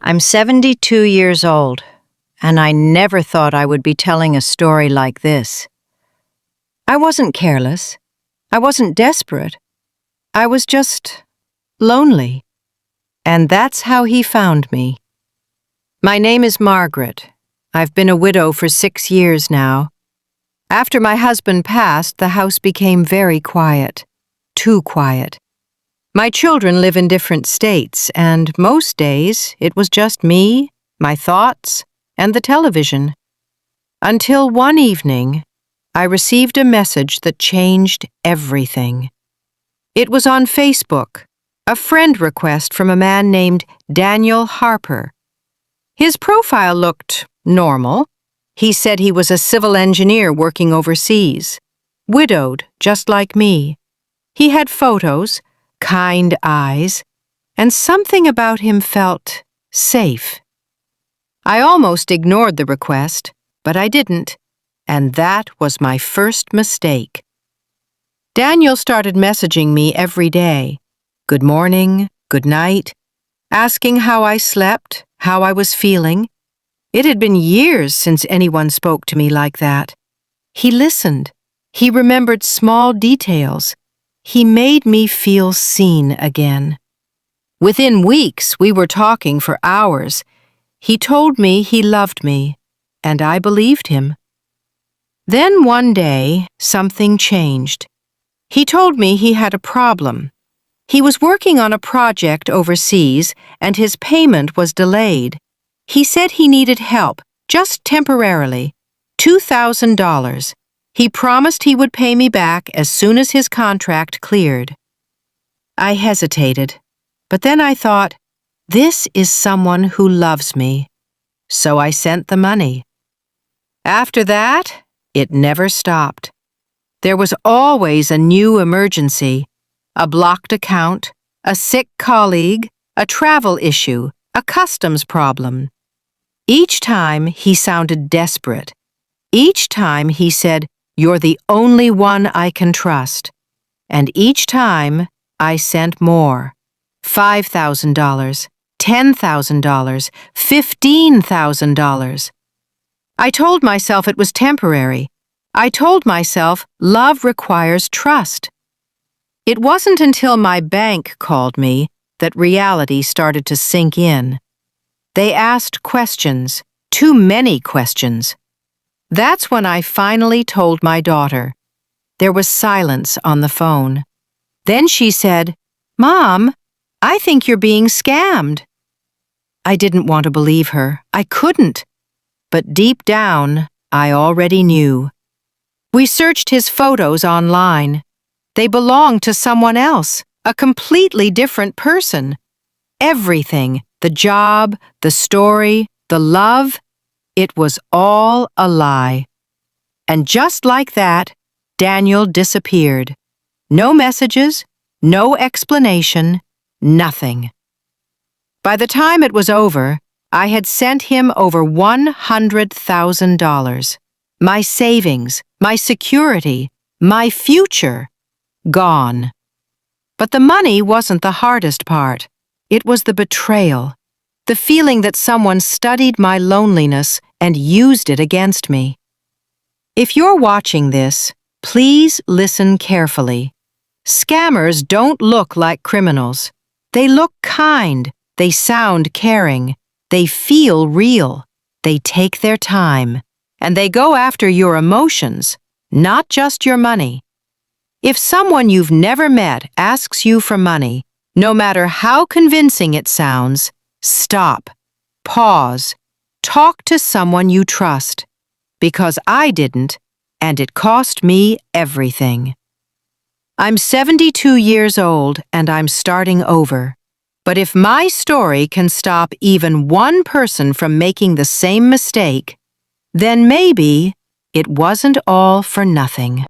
I'm 72 years old, and I never thought I would be telling a story like this. I wasn't careless. I wasn't desperate. I was just lonely. And that's how he found me. My name is Margaret. I've been a widow for 6 years now. After my husband passed, the house became very quiet. Too quiet. My children live in different states, and most days it was just me, my thoughts, and the television. Until one evening, I received a message that changed everything. It was on Facebook, a friend request from a man named Daniel Harper. His profile looked normal. He said he was a civil engineer working overseas, widowed just like me. He had photos, kind eyes, and something about him felt safe. I almost ignored the request, but I didn't, and that was my first mistake. Daniel started messaging me every day. Good morning, good night, asking how I slept, how I was feeling. It had been years since anyone spoke to me like that. He listened. He remembered small details. He made me feel seen again. Within weeks, we were talking for hours. He told me he loved me, and I believed him. Then one day, something changed. He told me he had a problem. He was working on a project overseas, and his payment was delayed. He said he needed help, just temporarily, $2,000. He promised he would pay me back as soon as his contract cleared. I hesitated, but then I thought, this is someone who loves me. So I sent the money. After that, it never stopped. There was always a new emergency, a blocked account, a sick colleague, a travel issue, a customs problem. Each time he sounded desperate. Each time he said, "You're the only one I can trust." And each time I sent more. $5,000, $10,000, $15,000. I told myself it was temporary. I told myself love requires trust. It wasn't until my bank called me that reality started to sink in. They asked questions, too many questions. That's when I finally told my daughter. There was silence on the phone. Then she said, "Mom, I think you're being scammed." I didn't want to believe her. I couldn't. But deep down, I already knew. We searched his photos online. They belonged to someone else, a completely different person. Everything, the job, the story, the love, it was all a lie. And just like that, Daniel disappeared. No messages, no explanation, nothing. By the time it was over, I had sent him over $100,000. My savings, my security, my future, gone. But the money wasn't the hardest part. It was the betrayal, the feeling that someone studied my loneliness and used it against me. If you're watching this, please listen carefully. Scammers don't look like criminals. They look kind, they sound caring, they feel real, they take their time, and they go after your emotions, not just your money. If someone you've never met asks you for money, no matter how convincing it sounds, stop, pause, talk to someone you trust. Because I didn't, and it cost me everything. I'm 72 years old and I'm starting over. But if my story can stop even one person from making the same mistake, then maybe it wasn't all for nothing.